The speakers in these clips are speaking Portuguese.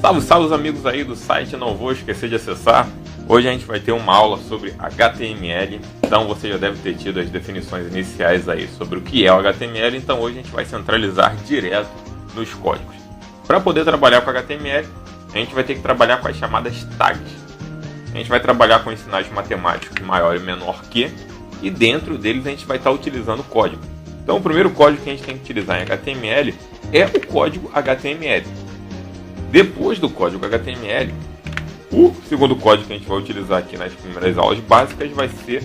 Salve, salve os amigos aí do site, não vou esquecer de acessar. Hoje a gente vai ter uma aula sobre HTML, então você já deve ter tido as definições iniciais aí sobre o que é o HTML, então hoje a gente vai centralizar direto nos códigos. Para poder trabalhar com HTML, a gente vai ter que trabalhar com as chamadas tags. A gente vai trabalhar com sinais matemáticos maior e menor que, e dentro deles a gente vai estar utilizando o código. Então o primeiro código que a gente tem que utilizar em HTML é o código HTML. Depois do código HTML, o segundo código que a gente vai utilizar aqui nas primeiras aulas básicas vai ser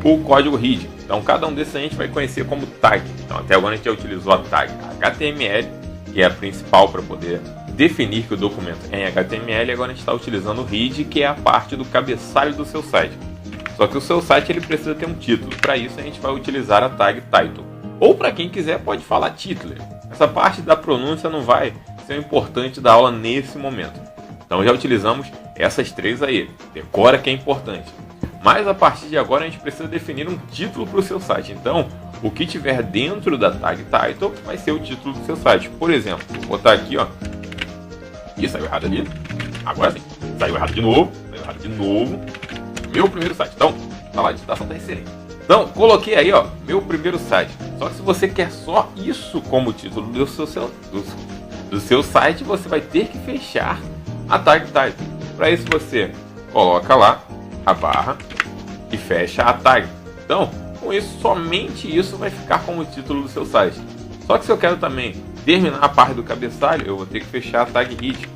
o código read. Então cada um desses a gente vai conhecer como tag. Então até agora a gente já utilizou a tag HTML, que é a principal para poder definir que o documento é em HTML. Agora a gente está utilizando o read, que é a parte do cabeçalho do seu site. Só que o seu site ele precisa ter um título. Para isso a gente vai utilizar a tag title. Ou para quem quiser pode falar titler. Essa parte da pronúncia não vai ser o importante da aula nesse momento. Então já utilizamos essas três aí. Decora que é importante. Mas a partir de agora a gente precisa definir um título para o seu site. Então o que tiver dentro da tag title vai ser o título do seu site. Por exemplo, vou botar aqui, ó. Ih, saiu errado ali. Agora sim. Saiu errado de novo. Saiu errado de novo. Meu primeiro site. Então, tá lá, a digitação tá excelente. Então, coloquei aí, ó, meu primeiro site. Só que se você quer só isso como título do seu site, você vai ter que fechar a tag title. Para isso você coloca lá a barra e fecha a tag. Então, com isso, somente isso vai ficar como título do seu site. Só que se eu quero também terminar a parte do cabeçalho, eu vou ter que fechar a tag head.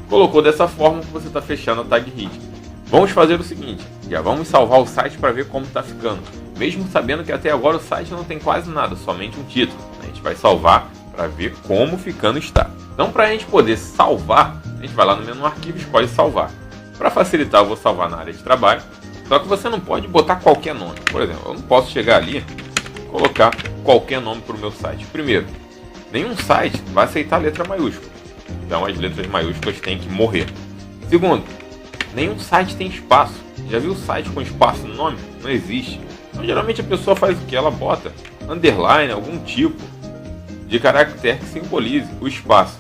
Colocou dessa forma que você está fechando a tag head. Vamos fazer o seguinte, já vamos salvar o site para ver como está ficando. Mesmo sabendo que até agora o site não tem quase nada, somente um título. A gente vai salvar para ver como ficando está. Então para a gente poder salvar, a gente vai lá no menu arquivo e escolhe salvar. Para facilitar eu vou salvar na área de trabalho, só que você não pode botar qualquer nome. Por exemplo, eu não posso chegar ali e colocar qualquer nome para o meu site. Primeiro, nenhum site vai aceitar letra maiúscula. Então as letras maiúsculas têm que morrer. Segundo, nenhum site tem espaço. Já viu site com espaço no nome? Não existe. Então geralmente a pessoa faz o que? Ela bota underline, algum tipo de caractere que simbolize o espaço.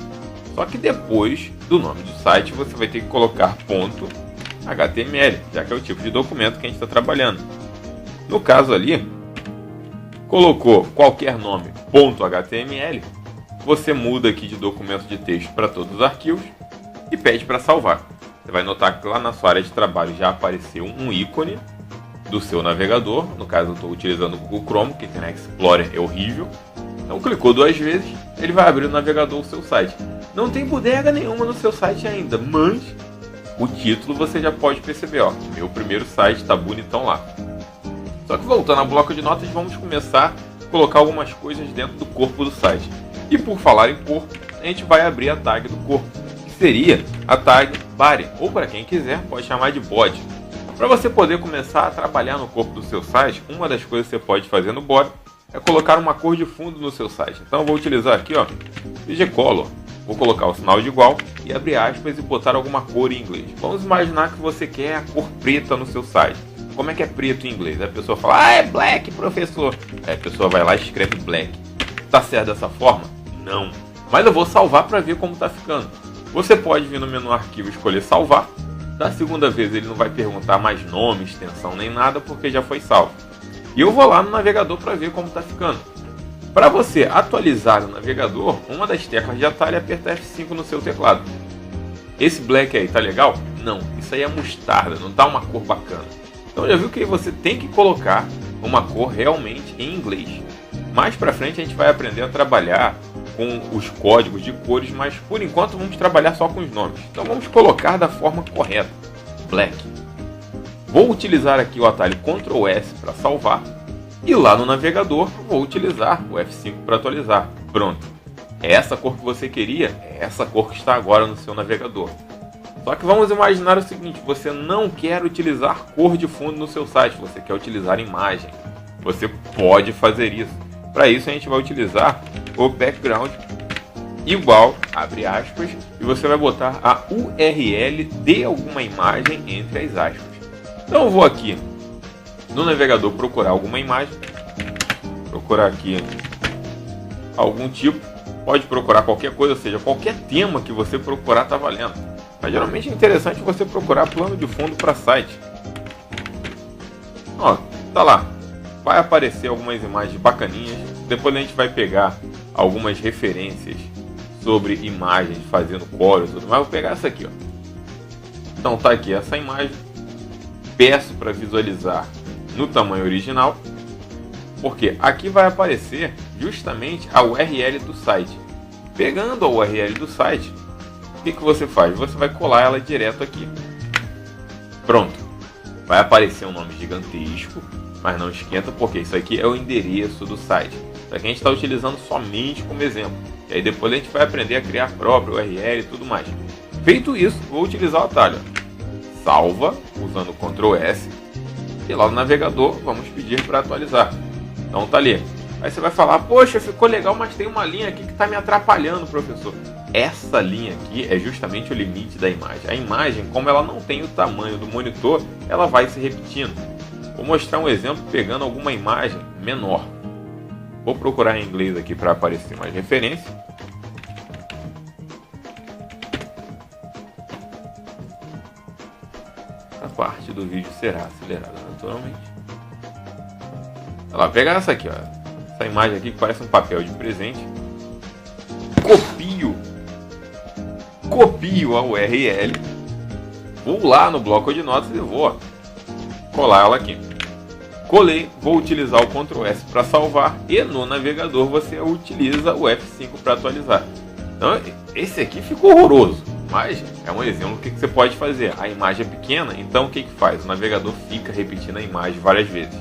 Só que depois do nome do site você vai ter que colocar ponto HTML, já que é o tipo de documento que a gente está trabalhando. No caso ali, colocou qualquer nome ponto HTML, você muda aqui de documento de texto para todos os arquivos e pede para salvar. Você vai notar que lá na sua área de trabalho já apareceu um ícone do seu navegador. No caso eu estou utilizando o Google Chrome, que Internet Explorer é horrível. Então clicou duas vezes, ele vai abrir o navegador do seu site. Não tem bodega nenhuma no seu site ainda, mas o título você já pode perceber, ó, meu primeiro site está bonitão lá. Só que voltando ao bloco de notas, vamos começar a colocar algumas coisas dentro do corpo do site. E por falar em corpo, a gente vai abrir a tag do corpo, que seria a tag body, ou para quem quiser pode chamar de body. Para você poder começar a trabalhar no corpo do seu site, uma das coisas que você pode fazer no body é colocar uma cor de fundo no seu site. Então eu vou utilizar aqui, ó, CG Color. Vou colocar o sinal de igual e abrir aspas e botar alguma cor em inglês. Vamos imaginar que você quer a cor preta no seu site. Como é que é preto em inglês? A pessoa fala, ah, é black, professor. Aí a pessoa vai lá e escreve black. Tá certo dessa forma? Não. Mas eu vou salvar para ver como tá ficando. Você pode vir no menu arquivo e escolher salvar. Da segunda vez ele não vai perguntar mais nome, extensão nem nada, porque já foi salvo. E eu vou lá no navegador para ver como está ficando. Para você atualizar o navegador, uma das teclas de atalho é apertar F5 no seu teclado. Esse black aí tá legal? Não, isso aí é mostarda, não tá uma cor bacana. Então já viu que você tem que colocar uma cor realmente em inglês. Mais para frente a gente vai aprender a trabalhar com os códigos de cores, mas por enquanto vamos trabalhar só com os nomes. Então vamos colocar da forma correta, black. Vou utilizar aqui o atalho Ctrl S para salvar e lá no navegador vou utilizar o F5 para atualizar. Pronto, é essa cor que você queria, é essa cor que está agora no seu navegador. Só que vamos imaginar o seguinte, você não quer utilizar cor de fundo no seu site, você quer utilizar imagem. Você pode fazer isso. Para isso a gente vai utilizar o background igual, abre aspas, e você vai botar a URL de alguma imagem entre as aspas. Então eu vou aqui no navegador procurar alguma imagem, procurar aqui algum tipo, pode procurar qualquer coisa, ou seja, qualquer tema que você procurar está valendo. Mas geralmente é interessante você procurar plano de fundo para site. Ó, tá lá. Vai aparecer algumas imagens bacaninhas. Depois a gente vai pegar algumas referências sobre imagens fazendo código e tudo mais. Vou pegar essa aqui, ó. Então tá aqui essa imagem. Peço para visualizar no tamanho original, porque aqui vai aparecer justamente a URL do site. Pegando a URL do site, o que você faz? Você vai colar ela direto aqui. Pronto. Vai aparecer um nome gigantesco, mas não esquenta, porque isso aqui é o endereço do site. Isso aqui a gente está utilizando somente como exemplo. E aí depois a gente vai aprender a criar a própria URL e tudo mais. Feito isso, vou utilizar o atalho. Salva, usando Ctrl S. E lá no navegador, vamos pedir para atualizar. Então tá ali. Aí você vai falar, poxa, ficou legal, mas tem uma linha aqui que está me atrapalhando, professor. Essa linha aqui é justamente o limite da imagem. A imagem, como ela não tem o tamanho do monitor, ela vai se repetindo. Vou mostrar um exemplo pegando alguma imagem menor. Vou procurar em inglês aqui para aparecer mais referência. A parte do vídeo será acelerada naturalmente. Olha lá, pegar essa aqui, ó. Essa imagem aqui que parece um papel de presente. Copio a URL. Vou lá no bloco de notas e vou colar ela aqui. Colei, vou utilizar o Ctrl S para salvar e no navegador você utiliza o F5 para atualizar. Então esse aqui ficou horroroso, mas é um exemplo do que você pode fazer. A imagem é pequena, então o que faz? O navegador fica repetindo a imagem várias vezes.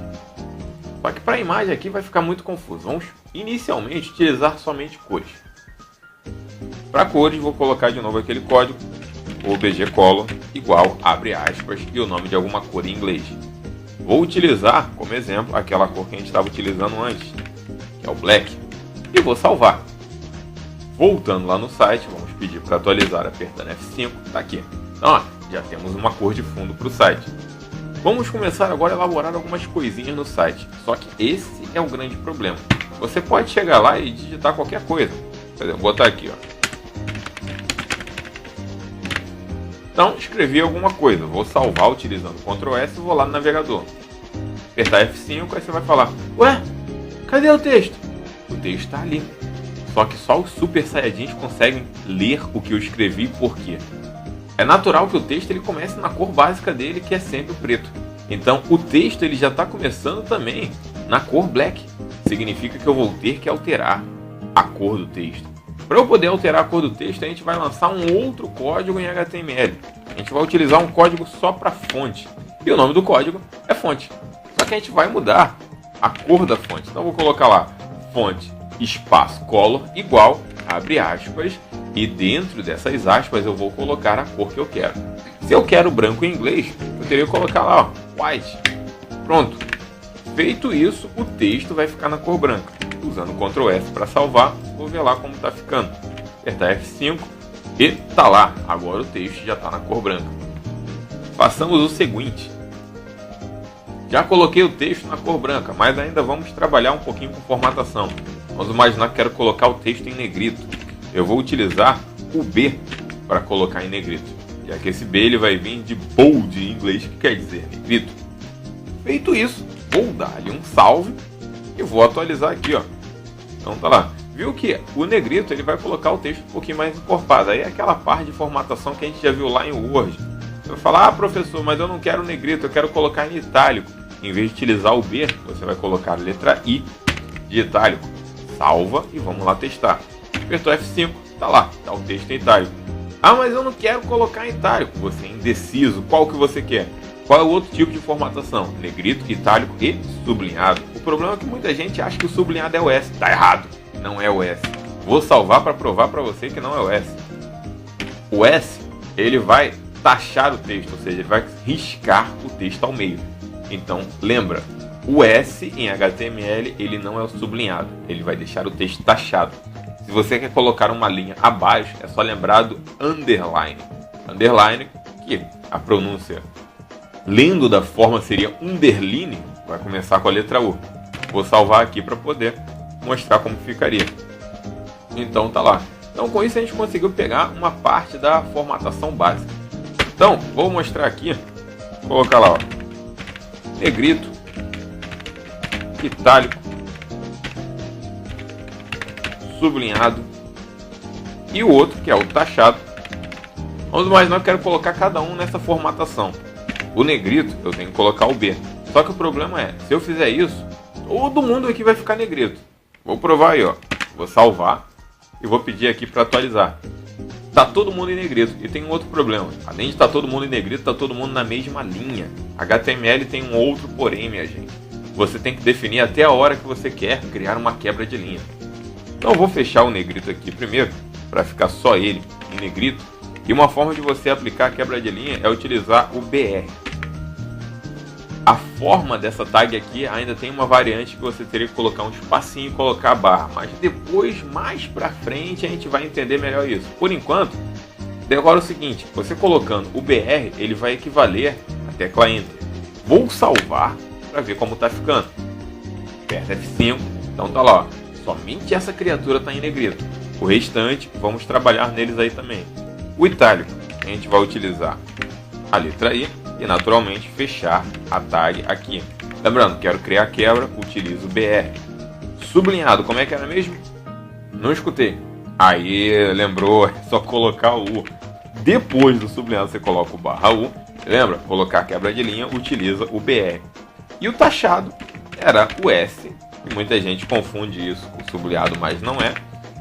Só que para a imagem aqui vai ficar muito confuso. Vamos inicialmente utilizar somente cores. Para cores vou colocar de novo aquele código obj_color igual, abre aspas, e o nome de alguma cor em inglês. Vou utilizar como exemplo aquela cor que a gente estava utilizando antes, que é o black, e vou salvar. Voltando lá no site, vamos pedir para atualizar apertando F5, tá aqui. Então ó, já temos uma cor de fundo para o site. Vamos começar agora a elaborar algumas coisinhas no site, só que esse é o grande problema. Você pode chegar lá e digitar qualquer coisa. Por exemplo, botar aqui, ó. Então, escrevi alguma coisa. Vou salvar utilizando Ctrl S e vou lá no navegador. Apertar F5, aí você vai falar, ué, cadê o texto? O texto está ali. Só que só os Super Saiyajins conseguem ler o que eu escrevi, por quê? É natural que o texto ele comece na cor básica dele, que é sempre o preto. Então, o texto ele já está começando também na cor black. Significa que eu vou ter que alterar a cor do texto. Para eu poder alterar a cor do texto, a gente vai lançar um outro código em HTML. A gente vai utilizar um código só para fonte. E o nome do código é fonte. Só que a gente vai mudar a cor da fonte. Então eu vou colocar lá fonte espaço color igual, abre aspas, e dentro dessas aspas eu vou colocar a cor que eu quero. Se eu quero branco em inglês, eu teria que colocar lá, ó, white. Pronto. Feito isso, o texto vai ficar na cor branca. Usando Ctrl S para salvar, vou ver lá como está ficando. Apertar F5 e tá lá. Agora o texto já está na cor branca. Façamos o seguinte. Já coloquei o texto na cor branca, mas ainda vamos trabalhar um pouquinho com formatação. Vamos imaginar que quero colocar o texto em negrito. Eu vou utilizar o B para colocar em negrito, já que esse B ele vai vir de bold em inglês, que quer dizer negrito. Feito isso, vou dar-lhe um salve e vou atualizar aqui, ó. Então tá lá. Viu que o negrito ele vai colocar o texto um pouquinho mais encorpado. Aí é aquela parte de formatação que a gente já viu lá em Word. Você vai falar, ah professor, mas eu não quero negrito, eu quero colocar em itálico. Em vez de utilizar o B, você vai colocar a letra I de itálico. Salva e vamos lá testar. Apertou F5, tá lá, tá o texto em itálico. Ah, mas eu não quero colocar em itálico. Você é indeciso, qual que você quer? Qual é o outro tipo de formatação? Negrito, itálico e sublinhado. O problema é que muita gente acha que o sublinhado é o S. Tá errado, não é o S. Vou salvar para provar para você que não é o S. O S, ele vai taxar o texto, ou seja, ele vai riscar o texto ao meio. Então, lembra, o S em HTML, ele não é o sublinhado, ele vai deixar o texto taxado. Se você quer colocar uma linha abaixo, é só lembrar do underline. Underline, que a pronúncia lendo da forma seria underline, vai começar com a letra U. Vou salvar aqui para poder mostrar como ficaria. Então tá lá. Então com isso a gente conseguiu pegar uma parte da formatação básica. Então vou mostrar aqui, vou colocar lá, ó, negrito, itálico, sublinhado e o outro que é o taxado. Vamos imaginar que eu quero colocar cada um nessa formatação. O negrito eu tenho que colocar o B. Só que o problema é, se eu fizer isso, todo mundo aqui vai ficar negrito. Vou provar aí, ó. Vou salvar e vou pedir aqui para atualizar. Tá todo mundo em negrito. E tem um outro problema. Além de estar todo mundo em negrito, tá todo mundo na mesma linha. HTML tem um outro porém, minha gente. Você tem que definir até a hora que você quer criar uma quebra de linha. Então eu vou fechar o negrito aqui primeiro, para ficar só ele em negrito. E uma forma de você aplicar a quebra de linha é utilizar o BR. A forma dessa tag aqui ainda tem uma variante que você teria que colocar um espacinho e colocar a barra. Mas depois, mais pra frente, a gente vai entender melhor isso. Por enquanto, decora o seguinte. Você colocando o BR, ele vai equivaler à tecla Enter. Vou salvar para ver como tá ficando. Aperta F5. Então tá lá, ó. Somente essa criatura está em negrito. O restante, vamos trabalhar neles aí também. O itálico, a gente vai utilizar a letra I e naturalmente fechar a tag aqui. Lembrando, quero criar quebra, utilizo o BR. Sublinhado, como é que era mesmo? Não escutei. Aí, lembrou, é só colocar o U. Depois do sublinhado você coloca o barra U. Lembra? Colocar quebra de linha, utiliza o BR. E o taxado era o S. E muita gente confunde isso com sublinhado, mas não é.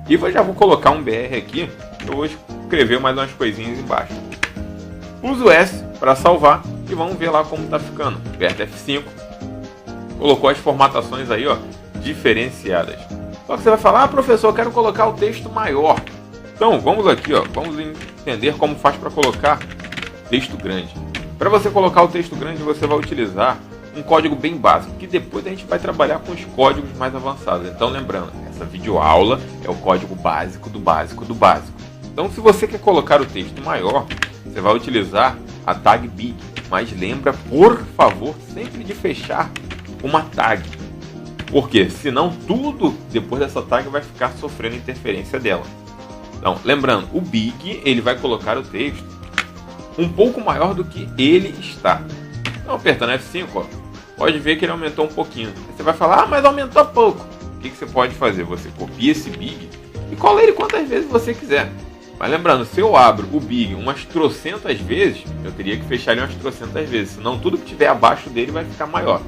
E eu já vou colocar um BR aqui. Eu vou escrever mais umas coisinhas embaixo. Uso o S para salvar e vamos ver lá como está ficando. Aperta F5. Colocou as formatações aí, ó, diferenciadas. Só que você vai falar, professor, eu quero colocar o texto maior. Então vamos aqui, ó, vamos entender como faz para colocar texto grande. Para você colocar o texto grande, você vai utilizar um código bem básico, que depois a gente vai trabalhar com os códigos mais avançados. Então lembrando, essa videoaula é o código básico do básico do básico. Então se você quer colocar o texto maior, você vai utilizar a tag big, mas lembra, por favor, sempre de fechar uma tag, porque senão tudo depois dessa tag vai ficar sofrendo interferência dela. Então lembrando, o big ele vai colocar o texto um pouco maior do que ele está. Então apertando F5, ó, pode ver que ele aumentou um pouquinho. Você vai falar, mas aumentou pouco. O que você pode fazer? Você copia esse big e cola ele quantas vezes você quiser. Mas lembrando, se eu abro o big umas trocentas vezes, eu teria que fechar ele umas trocentas vezes. Senão tudo que tiver abaixo dele vai ficar maior.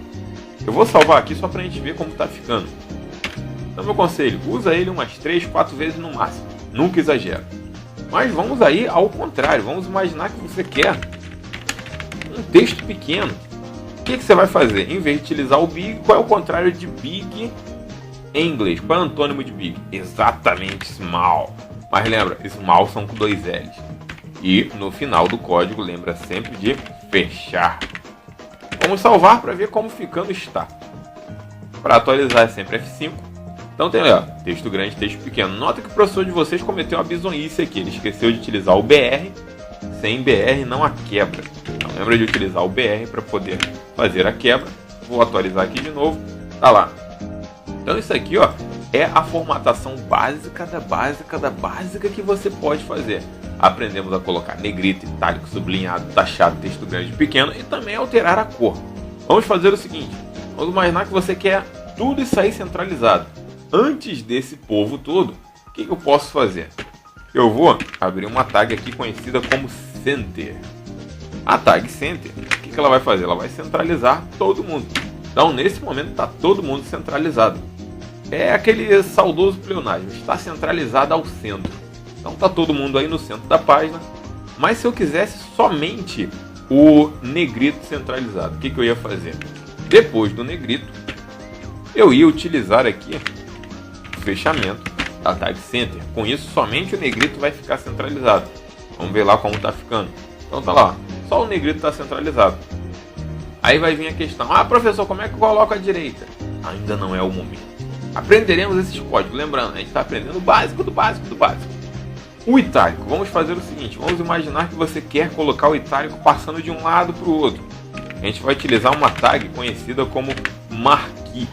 Eu vou salvar aqui só pra gente ver como tá ficando. Então meu conselho, usa ele umas 3, 4 vezes no máximo. Nunca exagera. Mas vamos aí ao contrário. Vamos imaginar que você quer um texto pequeno. O que você vai fazer? Em vez de utilizar o big, qual é o contrário de big em inglês? Qual é o antônimo de big? Exatamente small. Mas lembra, small são com 2 L's. E no final do código, lembra sempre de fechar. Vamos salvar para ver como ficando está. Para atualizar é sempre F5. Então tem ó, texto grande, texto pequeno. Nota que o professor de vocês cometeu uma bizonhice aqui. Ele esqueceu de utilizar o BR. Sem BR não há quebra. Então lembra de utilizar o BR para poder fazer a quebra. Vou atualizar aqui de novo. Tá lá. Então isso aqui, ó, é a formatação básica da básica da básica que você pode fazer. Aprendemos a colocar negrito, itálico, sublinhado, taxado, texto grande e pequeno e também alterar a cor. Vamos fazer o seguinte. Vamos imaginar que você quer tudo isso aí centralizado. Antes desse povo todo, o que eu posso fazer? Eu vou abrir uma tag aqui conhecida como Center. A tag Center, o que ela vai fazer? Ela vai centralizar todo mundo. Então nesse momento está todo mundo centralizado. É aquele saudoso pleonasmo, está centralizado ao centro. Então está todo mundo aí no centro da página. Mas se eu quisesse somente o negrito centralizado, o que eu ia fazer? Depois do negrito, eu ia utilizar aqui o fechamento da tag Center. Com isso, somente o negrito vai ficar centralizado. Vamos ver lá como está ficando. Então tá lá, só o negrito está centralizado. Aí vai vir a questão, professor, como é que eu coloco a direita? Ainda não é o momento. Aprenderemos esses códigos, lembrando, a gente está aprendendo o básico do básico do básico. O itálico, vamos fazer o seguinte, vamos imaginar que você quer colocar o itálico passando de um lado para o outro. A gente vai utilizar uma tag conhecida como marquee.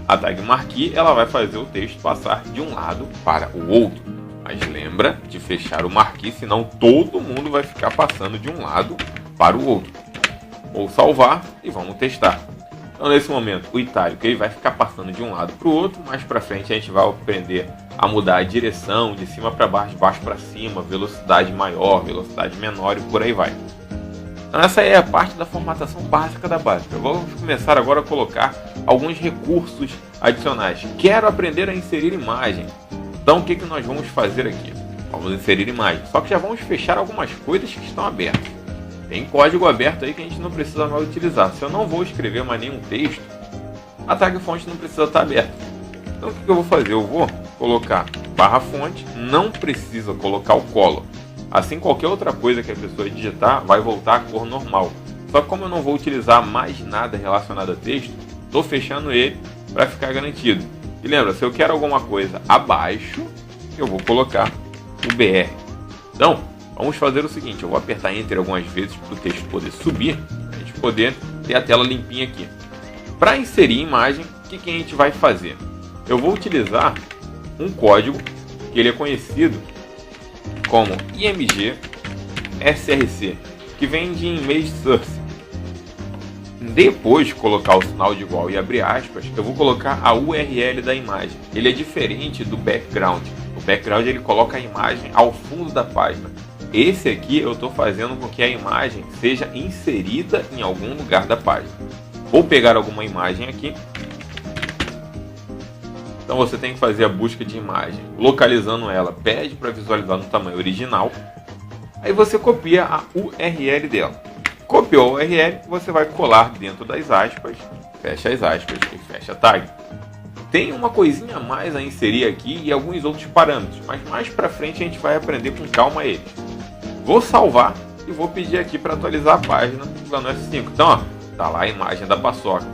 A tag marquee ela vai fazer o texto passar de um lado para o outro. Mas lembra de fechar o marquee, senão todo mundo vai ficar passando de um lado para o outro. Vou salvar e vamos testar. Então nesse momento o itálico ele vai ficar passando de um lado para o outro. Mais para frente a gente vai aprender a mudar a direção de cima para baixo, de baixo para cima, velocidade maior, velocidade menor e por aí vai. Então essa é a parte da formatação básica da básica. Vamos começar agora a colocar alguns recursos adicionais. Quero aprender a inserir imagem. Então o que nós vamos fazer aqui? Vamos inserir imagem. Só que já vamos fechar algumas coisas que estão abertas. Tem código aberto aí que a gente não precisa mais utilizar. Se eu não vou escrever mais nenhum texto, a tag fonte não precisa estar aberta. Então o que eu vou fazer? Eu vou colocar barra fonte, não precisa colocar o color. Assim qualquer outra coisa que a pessoa digitar vai voltar à cor normal. Só que como eu não vou utilizar mais nada relacionado a texto, estou fechando ele para ficar garantido. E lembra, se eu quero alguma coisa abaixo, eu vou colocar o BR. Então, vamos fazer o seguinte, eu vou apertar Enter algumas vezes para o texto poder subir, a gente poder ter a tela limpinha aqui. Para inserir imagem, o que a gente vai fazer? Eu vou utilizar um código que ele é conhecido como IMG SRC, que vem de Image Source. Depois de colocar o sinal de igual e abrir aspas, eu vou colocar a URL da imagem. Ele é diferente do background. O background ele coloca a imagem ao fundo da página. Esse aqui eu estou fazendo com que a imagem seja inserida em algum lugar da página. Vou pegar alguma imagem aqui. Então você tem que fazer a busca de imagem, localizando ela, pede para visualizar no tamanho original. Aí você copia a URL dela. Copiou a URL, você vai colar dentro das aspas, fecha as aspas e fecha a tag. Tem uma coisinha a mais a inserir aqui e alguns outros parâmetros, mas mais para frente a gente vai aprender com calma eles. Vou salvar e vou pedir aqui para atualizar a página usando F5. Então, ó, tá lá a imagem da paçoca.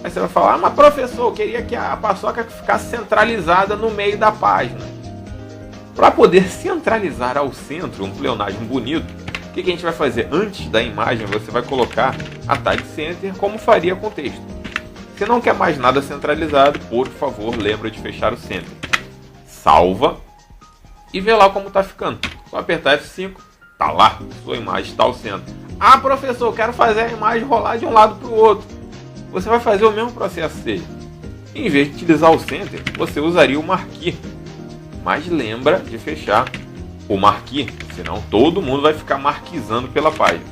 Aí você vai falar, mas professor, eu queria que a paçoca ficasse centralizada no meio da página. Para poder centralizar ao centro um pleonasmo bonito, o que a gente vai fazer? Antes da imagem, você vai colocar a tag center como faria com o texto. Se não quer mais nada centralizado, por favor, lembra de fechar o center. Salva e vê lá como está ficando. Só apertar F5, tá lá, sua imagem está ao centro. Ah, professor, eu quero fazer a imagem rolar de um lado para o outro. Você vai fazer o mesmo processo dele. Em vez de utilizar o center, você usaria o marquee. Mas lembra de fechar o marquee, senão todo mundo vai ficar marquizando pela página.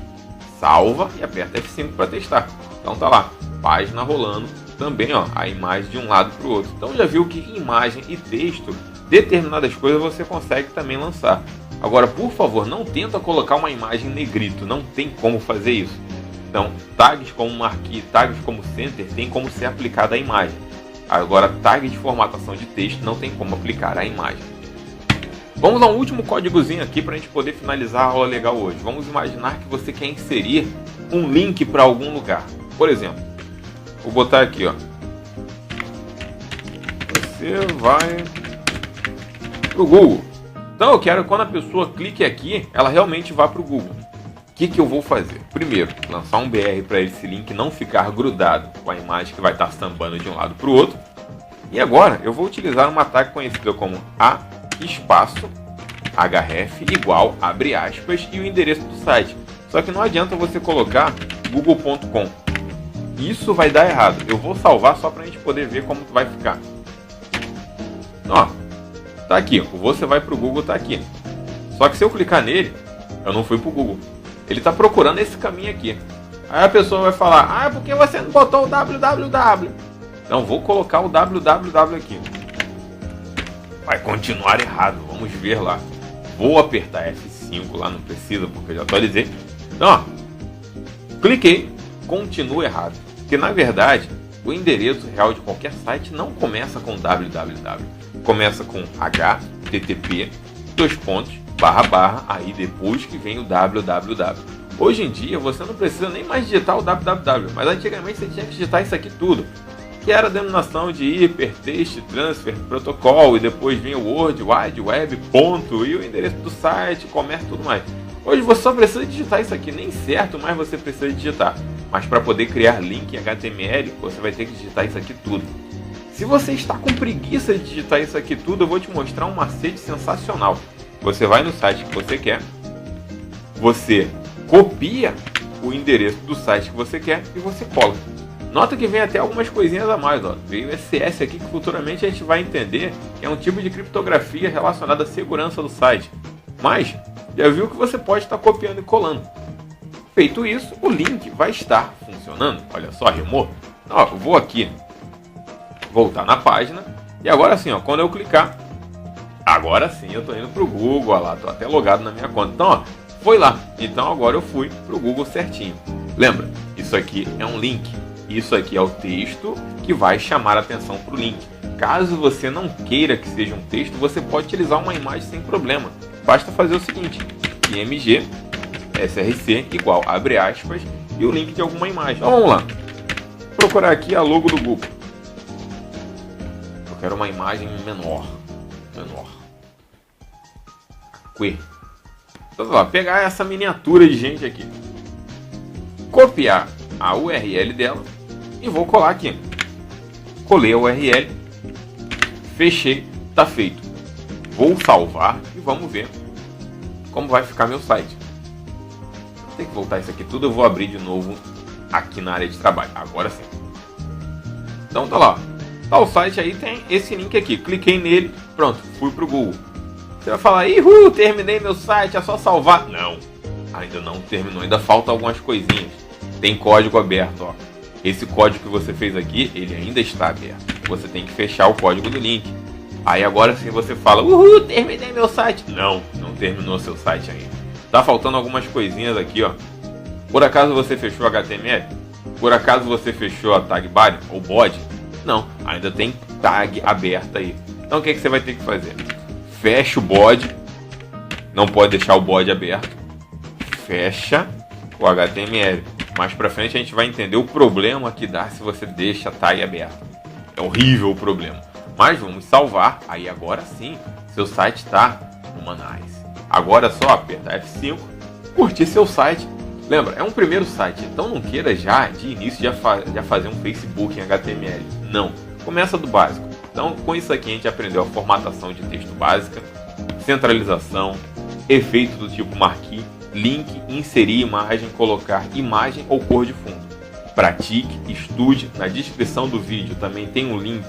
Salva e aperta F5 para testar. Então tá lá, página rolando, também ó, a imagem de um lado para o outro. Então já viu que imagem e texto, determinadas coisas você consegue também lançar. Agora, por favor, não tenta colocar uma imagem em negrito, não tem como fazer isso. Então, tags como marquee, tags como center, tem como ser aplicada à imagem. Agora, tag de formatação de texto não tem como aplicar à imagem. Vamos a um último códigozinho aqui para a gente poder finalizar a aula legal hoje. Vamos imaginar que você quer inserir um link para algum lugar. Por exemplo, vou botar aqui, ó. Você vai para o Google. Então eu quero que quando a pessoa clique aqui, ela realmente vá para o Google. O que eu vou fazer? Primeiro, lançar um BR para esse link não ficar grudado com a imagem que vai estar sambando de um lado para o outro. E agora eu vou utilizar uma tag conhecida como a espaço href igual abre aspas e o endereço do site. Só que não adianta você colocar google.com. Isso vai dar errado. Eu vou salvar só para a gente poder ver como vai ficar. Ó, tá aqui. O você vai para o Google tá aqui. Só que se eu clicar nele, eu não fui para o Google. Ele está procurando esse caminho aqui. Aí a pessoa vai falar, ah, por que você não botou o www? Então vou colocar o www aqui. Vai continuar errado, vamos ver lá. Vou apertar F5 lá, não precisa porque eu já atualizei. Então ó, cliquei, continua errado. Porque na verdade, o endereço real de qualquer site não começa com www. Começa com http, aí depois que vem o www. Hoje em dia você não precisa nem mais digitar o www, mas antigamente você tinha que digitar isso aqui tudo, que era a denominação de Hypertext Transfer Protocol, e depois vinha o World Wide Web, ponto, e o endereço do site, comércio e tudo mais. Hoje você só precisa digitar isso aqui, nem certo, mas você precisa digitar. Mas para poder criar link em HTML, você vai ter que digitar isso aqui tudo. Se você está com preguiça de digitar isso aqui tudo, eu vou te mostrar um macete sensacional. Você vai no site que você quer, você copia o endereço do site que você quer e você cola. Nota que vem até algumas coisinhas a mais, ó. Veio SS aqui que futuramente a gente vai entender que é um tipo de criptografia relacionada à segurança do site. Mas já viu que você pode estar copiando e colando. Feito isso, o link vai estar funcionando. Olha só, rimou. Ó, eu vou aqui voltar na página e agora sim, ó, quando eu clicar, agora sim eu estou indo para o Google, ó lá, estou até logado na minha conta. Então, ó, foi lá. Então agora eu fui para o Google certinho. Lembra? Isso aqui é um link. Isso aqui é o texto que vai chamar a atenção para o link. Caso você não queira que seja um texto, você pode utilizar uma imagem sem problema. Basta fazer o seguinte: img src igual, abre aspas, e o link de alguma imagem. Então vamos lá. Vou procurar aqui a logo do Google. Eu quero uma imagem menor. Aqui. Então vamos lá, pegar essa miniatura de gente aqui. Copiar a URL dela e vou colar aqui. Colei a URL, fechei, tá feito. Vou salvar e vamos ver como vai ficar meu site. Tem que voltar isso aqui tudo, eu vou abrir de novo aqui na área de trabalho. Agora sim. Então tá lá. Tá o site aí, tem esse link aqui. Cliquei nele, pronto, fui pro Google. Você vai falar, ihu, terminei meu site, é só salvar. Não, ainda não terminou, ainda falta algumas coisinhas. Tem código aberto, ó. Esse código que você fez aqui, ele ainda está aberto. Você tem que fechar o código do link. Aí agora sim você fala, uhul, terminei meu site. Não, não terminou seu site ainda. Tá faltando algumas coisinhas aqui, ó. Por acaso você fechou HTML? Por acaso você fechou a tag body ou body? Não, ainda tem tag aberta aí. Então o que você vai ter que fazer? Fecha o body. Não pode deixar o body aberto. Fecha o HTML. Mais pra frente a gente vai entender o problema que dá se você deixa a tag aberta. É horrível o problema. Mas vamos salvar. Aí agora sim, seu site está numa nice. Agora é só apertar F5, curtir seu site. Lembra, é um primeiro site, então não queira já de início já fazer um Facebook em HTML. Não, começa do básico. Então com isso aqui a gente aprendeu a formatação de texto básica, centralização, efeito do tipo marquee, link, inserir imagem, colocar imagem ou cor de fundo. Pratique, estude, na descrição do vídeo também tem um link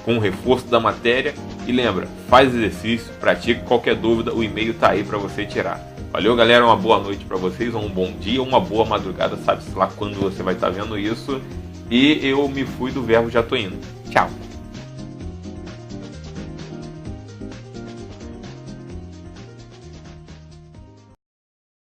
com o reforço da matéria e lembra, faz exercício, pratique, qualquer dúvida, o e-mail tá aí para você tirar. Valeu galera, uma boa noite para vocês, ou um bom dia, uma boa madrugada, sabe-se lá quando você vai estar vendo isso. E eu me fui do verbo, já tô indo. Tchau!